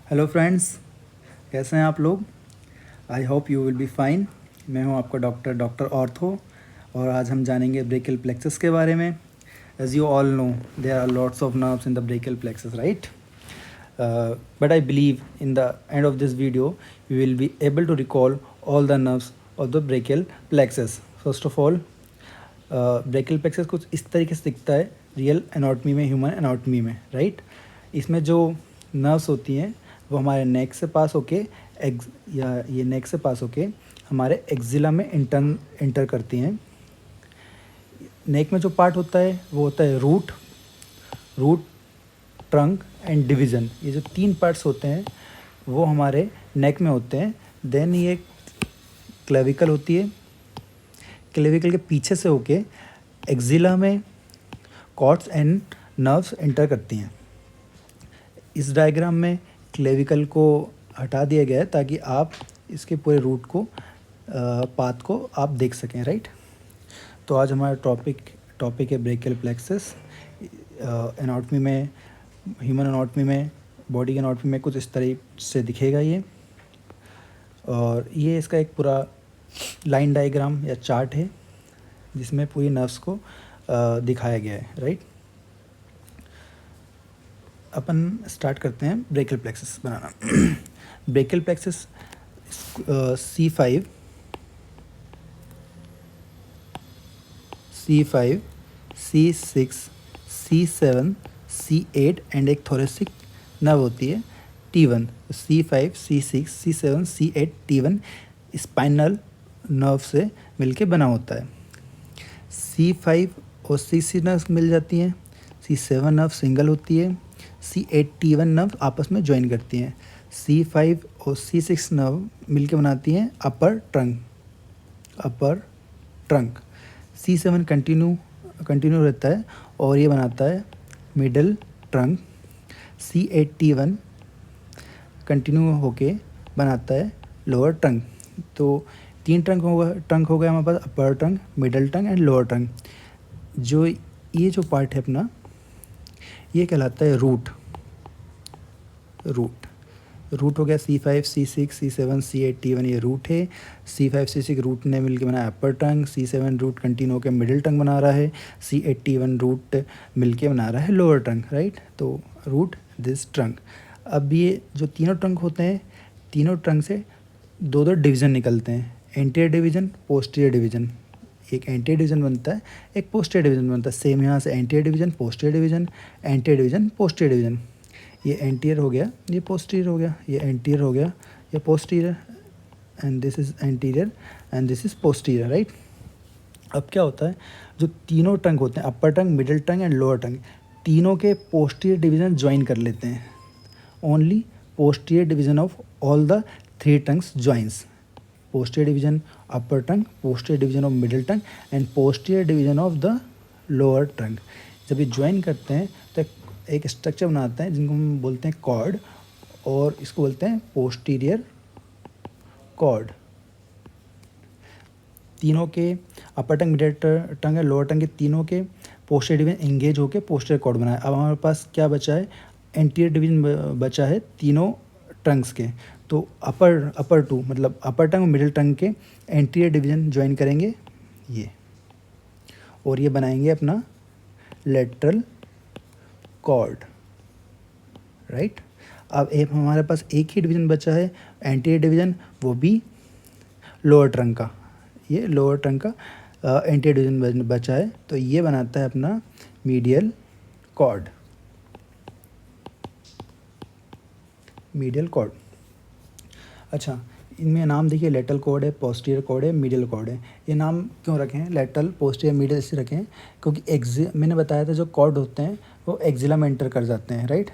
Hello friends, कैसे हैं आप लोग। I hope you will be fine. मैं हूं आपका डॉक्टर ऑर्थो और आज हम जानेंगे ब्रेकियल प्लेक्सस के बारे में। As you all know, there are lots of nerves in the brachial plexus, right? But I believe in the end of this video you will be able to recall all the nerves of the brachial plexus. First of all, brachial plexus कुछ इस तरीके से दिखता है real anatomy में, human anatomy में, right? इसमें जो नर्व्स होती हैं वो हमारे नेक से पास होके ये नेक से पास होके हमारे एक्जिला में इंटर करती हैं। नेक में जो पार्ट होता है वो होता है रूट, ट्रंक एंड डिवीज़न। ये जो तीन पार्ट्स होते हैं वो हमारे नेक में होते हैं। देन ये क्लेविकल होती है, क्लेविकल के पीछे से होके एक्जिला में कॉर्ड्स एंड नर्व्स एंटर करती हैं। इस डायग्राम में क्लेविकल को हटा दिया गया है ताकि आप इसके पूरे रूट को पाथ को आप देख सकें, राइट? तो आज हमारा टॉपिक है ब्रेकियल प्लेक्सस। एनाटॉमी में, ह्यूमन एनाटॉमी में, बॉडी के एनाटॉमी में कुछ इस तरह से दिखेगा ये। और ये इसका एक पूरा लाइन डायग्राम या चार्ट है जिसमें पूरी नर्व्स को दिखाया गया है, राइट? अपन स्टार्ट करते हैं brachial plexus banana. Brachial plexus C5, C6, C7, C8 and एक थोरेसिक नर्व होती है T1। C5, C6, C7, C8, T1 spinal nerve से मिलके बना होता है। C5 और C6 नर्व मिल जाती हैं, C7 नर्व सिंगल होती है, C8, T1 नर्व आपस में ज्वाइन करती हैं। C5 और C6 नर्व मिलके बनाती हैं अपर ट्रंक। C7 कंटिन्यू रहता है और ये बनाता है middle trunk. C8, T1 continue होके बनाता है लोअर ट्रंक। तो तीन ट्रंक हो गया हमारे पास, upper trunk, middle trunk and lower trunk. जो ये जो पार्ट है अपना, ये कहलाता है रूट हो गया। C5, C6, C7, C8, T1 ये रूट है। C5, C6 रूट ने मिलकर बनाया अपर टंग, C7 रूट कंटिन्यू होकर मिडिल टंग बना रहा है, C8, T1 रूट मिलके बना रहा है लोअर टंग, राइट? तो रूट दिस ट्रंक। अब ये जो तीनों ट्रंक होते हैं, तीनों ट्रंक से दो डिवीज़न निकलते हैं, एंटीरियर डिवीज़न, पोस्टीरियर डिवीज़न। एक एंटीरियर डिवीज़न बनता है, एक पोस्टीरियर डिवीज़न बनता है। सेम यहाँ से anterior division, posterior division, anterior division, posterior division. ये एंटीरियर हो गया, ये पोस्टीरियर हो गया, ये एंटीरियर हो गया, ये posterior, and this is anterior and this is posterior, right? अब क्या होता है, जो तीनों टंग होते हैं, upper trunk, middle trunk and lower trunk, तीनों के पोस्टीरियर डिवीज़न ज्वाइन कर लेते हैं। Only posterior division of all the three trunks joins. Posterior division upper trunk, posterior division of middle trunk and posterior division of the lower trunk. जब ये join करते हैं तो एक स्ट्रक्चर बनाते हैं जिनको हम बोलते हैं कॉर्ड, और इसको बोलते हैं पोस्टीरियर कॉर्ड। तीनों के अपर टंग, मिडिल टंग और लोअर टंग के तीनों के पोस्टीरियर डिवीजन एंगेज होकर पोस्टीरियर कॉर्ड बनाया। अब हमारे पास क्या बचा है, एंटीरियर डिवीजन बचा है तीनों टंग्स के। तो अपर टू मतलब अपर टंग और मिडिल टंग के एंटीरियर डिवीजन ज्वाइन करेंगे ये, और ये बनाएंगे अपना लेटरल कॉर्ड, राइट? अब हमारे पास एक ही डिवीज़न बचा है एंटीरियर डिवीज़न, वो भी लोअर ट्रंक का। ये लोअर ट्रंक का एंटीरियर डिवीज़न बचा है, तो ये बनाता है अपना मीडियल कॉर्ड। अच्छा, इनमें नाम देखिए, लेटरल कॉर्ड है, पोस्टीरियर कॉर्ड है, मीडियल कॉर्ड है। ये नाम क्यों रखे हैं, लेटरल, पोस्टीरियर, मीडियल इससे रखे हैं क्योंकि मैंने बताया था जो कॉर्ड होते हैं वो एक्जिला में एंटर कर जाते हैं, राइट?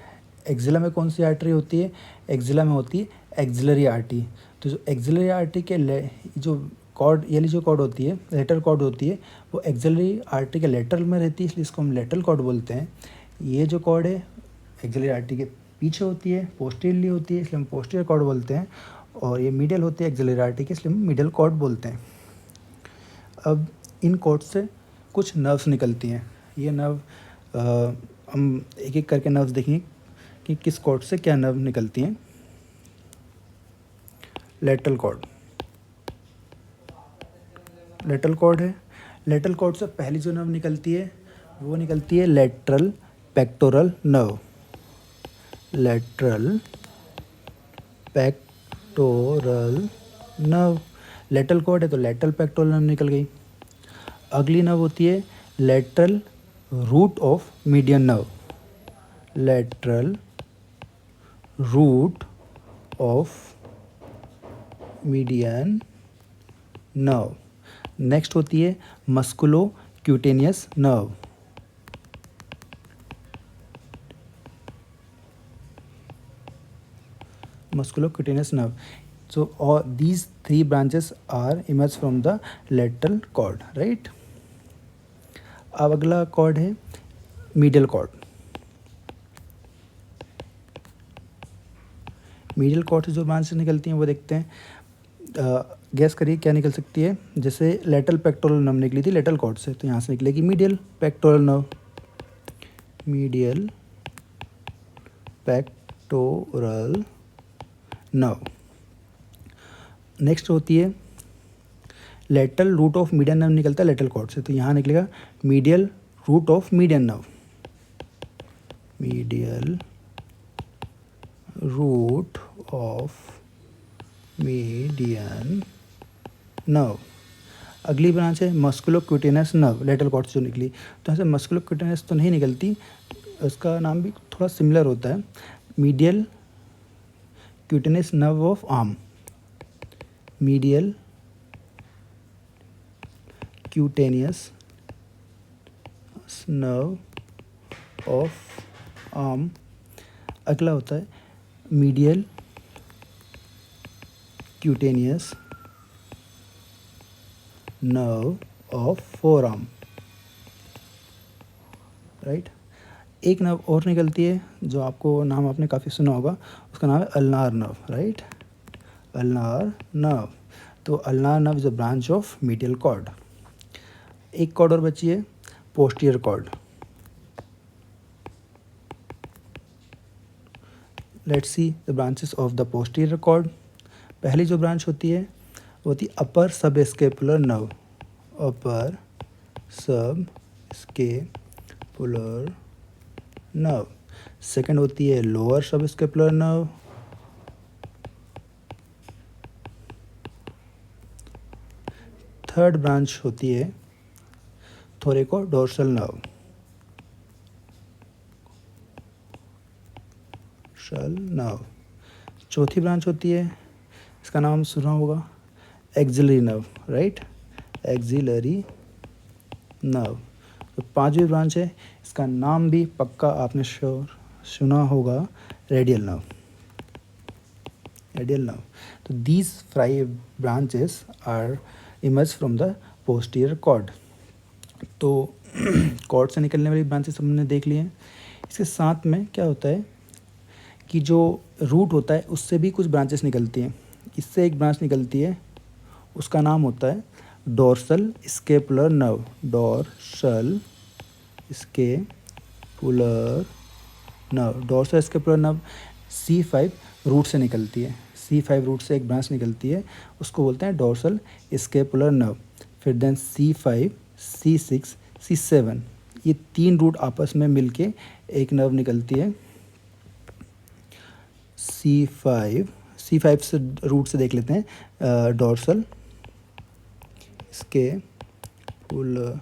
एक्जिला में कौन सी आर्टरी होती है, एक्जिला में होती है एक्जिलरी आर्टरी। तो जो एक्जिलरी आर्टरी के जो कॉर्ड, ये जो कॉर्ड होती है, लेटरल कॉर्ड होती है, वो एक्जिलरी आर्टरी के लेटरल में रहती है, इसलिए इसको हम लेटरल कॉर्ड बोलते हैं। ये जो कॉर्ड है एक्जिलरी आर्टरी के पीछे होती है, पोस्टीरियरली होती है, इसलिए हम पोस्टीरियर कॉर्ड बोलते हैं। और ये मीडियल होती है एक्जिलरी आर्टरी के, इसलिए हम मिडियल कॉर्ड बोलते हैं। अब इन कॉर्ड से कुछ नर्व्स निकलती हैं। ये नर्व हम एक एक करके नर्व्स देखेंगे कि किस कॉर्ड से क्या नर्व निकलती हैं। Lateral cord. लेटरल कॉर्ड है, लेटरल कॉर्ड से पहली जो नर्व निकलती है वो निकलती है lateral pectoral nerve. Lateral pectoral nerve, lateral cord है तो लेटरल पेक्टोरल नर्व निकल गई। अगली नर्व होती है lateral root of median nerve. Lateral root of median nerve. Next होती है musculocutaneous nerve. musculocutaneous nerve. So all these three branches are emerged from the lateral cord, right? अब अगला cord है मीडियल कॉर्ड। मीडियल कॉर्ड से जो branches निकलती हैं वो देखते हैं। गैस करिए क्या निकल सकती है। जैसे लेटरल पेक्टोरल नर्व निकली थी लेटरल कॉर्ड से, तो यहाँ से निकलेगी medial pectoral nerve. Medial pectoral nerve. Next होती है lateral root of median nerve, निकलता है लेटरल कॉर्ड से, तो यहाँ निकलेगा medial root of median nerve. Medial root of median nerve. अगली ब्रांच है मस्कुलोक्यूटेनियस नर्व, लेटरल कॉर्ड से जो निकली, तो यहाँ से मस्कुलोक्यूटेनियस तो नहीं निकलती, उसका नाम भी थोड़ा सिमिलर होता है। Medial cutaneous nerve of arm. Medial cutaneous nerve of arm. अगला होता है medial cutaneous nerve of four arm, right. एक नर्व और निकलती है जो आपको नाम आपने काफ़ी सुना होगा, उसका नाम है ulnar nerve, right. Ulnar nerve. तो ulnar nerve is a branch of medial cord. एक कॉर्ड और बची है posterior cord. Let's see the branches of the posterior cord. पहली जो ब्रांच होती है वो होती है अपर सब स्केपुलर नर्व। अपर सब स्केपुलर नर्व। सेकंड होती है लोअर सब स्केपुलर नर्व। थर्ड ब्रांच होती है थोरैकोडोर्सल नर्व। नर्व। चौथी ब्रांच होती है, इसका नाम सुना होगा, axillary nerve, right. Axillary nerve. तो पांचवी ब्रांच है, इसका नाम भी पक्का आपने सुना होगा, रेडियल नर्व। Radial nerve. तो these 5 branches are emerge from the posterior cord. तो कॉर्ड से निकलने वाली ब्रांचेस हमने देख ली हैं। इसके साथ में क्या होता है कि जो रूट होता है उससे भी कुछ ब्रांचेस निकलती हैं। इससे एक ब्रांच निकलती है, उसका नाम होता है dorsal scapular nerve. Dorsal scapular nerve. Dorsal scapular nerve C5 root से निकलती है। C5 रूट से एक ब्रांच निकलती है, उसको बोलते हैं डोर्सल स्केपुलर नर्व। फिर देन C5, C6, C7, ये 3 रूट आपस में मिलके एक नर्व निकलती है। C5 से रूट से देख लेते हैं, dorsal scapular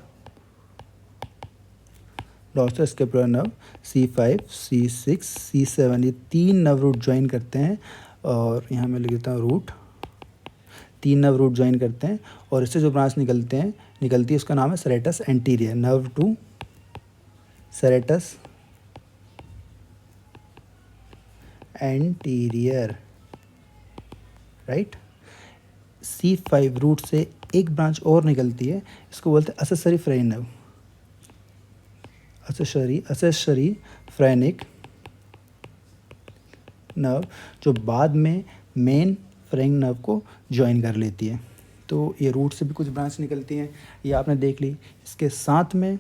nerve. C5, C6, C7, ये 3 नर्व रूट ज्वाइन करते हैं, और यहाँ मैं लिख देता हूँ रूट। 3 नर्व रूट ज्वाइन करते हैं और इससे जो ब्रांच निकलती है उसका नाम है serratus anterior. Nerve 2 serratus anterior, right. C5 root से एक ब्रांच और निकलती है, इसको बोलते हैं accessory phrenic nerve. Accessory phrenic nerve, जो बाद में मेन फ्रेनिक नर्व को ज्वाइन कर लेती है। तो ये रूट से भी कुछ ब्रांच निकलती हैं, ये आपने देख ली। इसके साथ में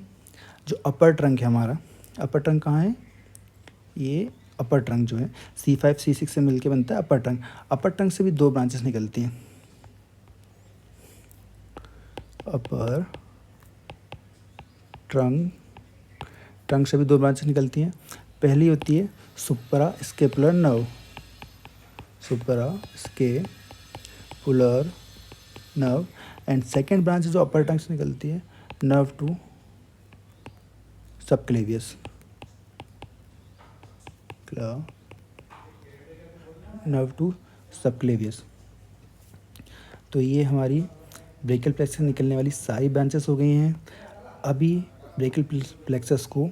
जो अपर ट्रंक है हमारा, अपर ट्रंक कहाँ है, ये अपर ट्रंक जो है C5 C6 से मिलके बनता है अपर ट्रंक। अपर ट्रंक से भी दो ब्रांचेस निकलती हैं, अपर ट्रंक से भी दो ब्रांचेस निकलती हैं। पहली होती है supra scapular nerve, supra scapular nerve, and second branch जो अपर ट्रंक से निकलती है nerve to subclavius, nerve to subclavius. तो ये हमारी ब्रेकियल प्लेक्सस से निकलने वाली सारी ब्रांचेस हो गई हैं। अभी ब्रेकियल प्लेक्सस को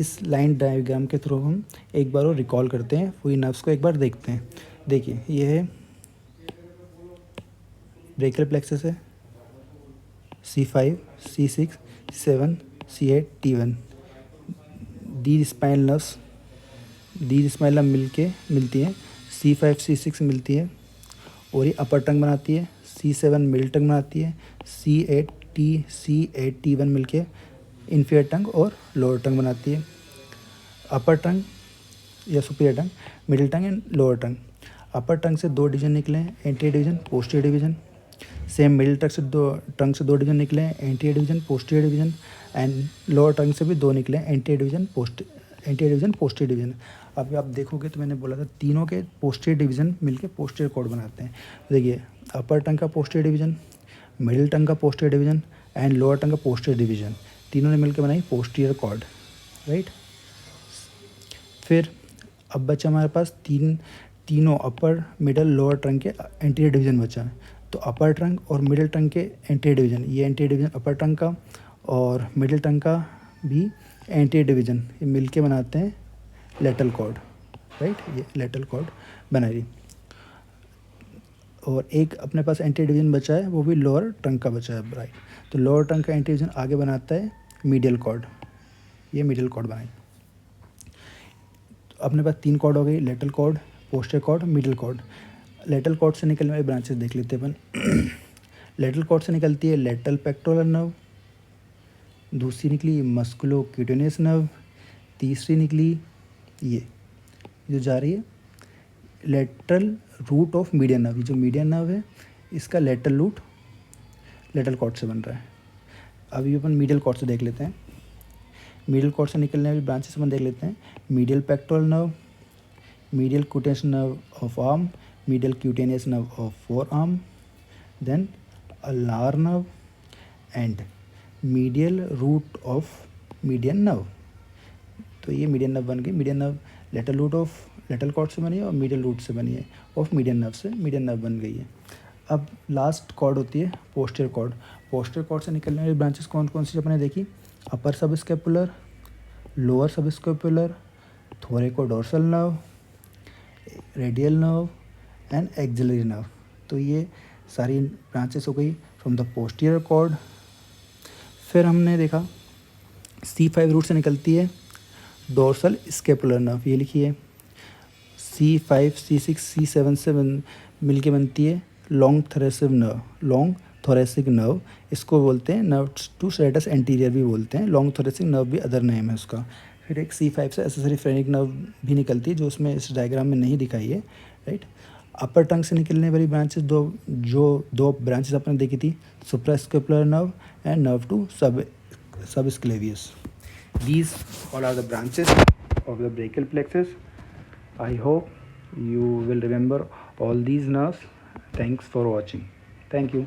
इस लाइन डायग्राम के थ्रू हम एक बार और रिकॉल करते हैं, पूरी नर्व्स को एक बार देखते हैं। देखिए ये है ब्रेकियल प्लेक्सस है, C5 C6 C7 C8 T1। These spinal nerve मिलती हैं, C5 C6 मिलती है और ये अपर टंग बनाती है, C7 मिडिल टंग बनाती है, C8 T1 मिलके इन्फीरियर टंग और लोअर टंग बनाती है। अपर टंग या superior trunk, middle trunk and lower trunk. Upper trunk से दो डिवीजन निकले हैं, anterior division posterior division. Same middle trunk से दो डिवीजन निकले हैं, anterior division posterior division, and lower trunk से भी दो निकले हैं, एंटीरियर डिवीजन पोस्टीरियर डिवीजन। अभी आप देखोगे तो मैंने बोला था तीनों के पोस्टीरियर डिवीजन मिलके पोस्टीरियर कॉर्ड बनाते हैं। देखिए अपर टंग का पोस्टीरियर डिवीजन, मिडिल टंग का पोस्टीरियर डिवीजन एंड लोअर टंग का पोस्टीरियर डिवीजन, तीनों ने मिलकर बनाई पोस्टीरियर कॉर्ड, राइट। फिर अब बचा हमारे पास तीनों अपर मिडल लोअर टंग के एंटीरियर डिवीजन बचा है। तो अपर टंग और मिडिल टंग के एंटीरियर डिवीजन, ये एंटीरियर डिवीजन अपर टंग का और मिडिल टंग का भी एंटीरियर डिवीजन, ये मिलके बनाते हैं लेटरल कॉर्ड, राइट। ये लेटरल कॉर्ड बनाई। और एक अपने पास एंटीरियर डिवीजन बचा है, वो भी लोअर टंग का बचा है, राइट। तो लोअर टंग का एंटीरियर डिवीजन आगे बनाता है मीडियल कॉर्ड, ये मीडियल कॉर्ड बनाई। तो अपने पास तीन कॉर्ड हो गई, lateral cord, posterior cord, medial cord. Lateral cord से निकलने वाली ब्रांचेस देख लेते हैं अपन। लेटरल कॉर्ड से निकलती है लेटरल पेक्टोरल नर्व, दूसरी निकली मस्कुलोक्यूटेनियस नर्व, तीसरी निकली ये जो जा रही है lateral root of median nerve. ये जो मीडियन नर्व है इसका लेटरल रूट लेटरल कॉर्ड से बन रहा है। अभी अपन मीडियल कॉर्ड से देख लेते हैं। मीडियल कॉर्ड से निकलने वाली ब्रांचेस अपन देख लेते हैं। Medial pectoral nerve, medial cutaneous nerve of arm, medial cutaneous nerve of forearm, then ulnar nerve and medial root of median nerve. तो ये मीडियन नर्व बन गई। Median nerve lateral root of lateral cord से बनी है और medial root से बनी है ऑफ मीडियन नर्व से मीडियन नर्व बन गई है। अब लास्ट कॉर्ड होती है पोस्टीरियर कॉर्ड। पोस्टीरियर कॉर्ड से निकलने वाली ब्रांचेस कौन कौन सी अपने देखी? Upper subscapular, lower subscapular, thoracodorsal nerve, radial nerve and axillary nerve. तो ये सारी ब्रांचेस हो गई फ्रॉम द पोस्टीरियर कॉर्ड। फिर हमने देखा C5 रूट से निकलती है डोर्सल स्केपुलर नर्व, ये लिखिए। C5 C6 C7 से मिलके बनती है लॉन्ग थोरेसिक नर्व। इसको बोलते हैं नर्व टू स्ट्रेटस एंटीरियर भी बोलते हैं। लॉन्ग थोरेसिक नर्व भी अदर नेम है उसका। फिर एक C5 से एक्सेसरी फ्रेनिक नर्व भी निकलती है जो उसमें इस डायग्राम में नहीं दिखाई है, राइट। अपर टंग से निकलने वाली ब्रांचेस दो ब्रांचेस अपने देखी थी, suprascapular nerve and nerve to subclavius. These all are the branches of the brachial plexus. I hope you will remember all these nerves. Thanks for watching. Thank you.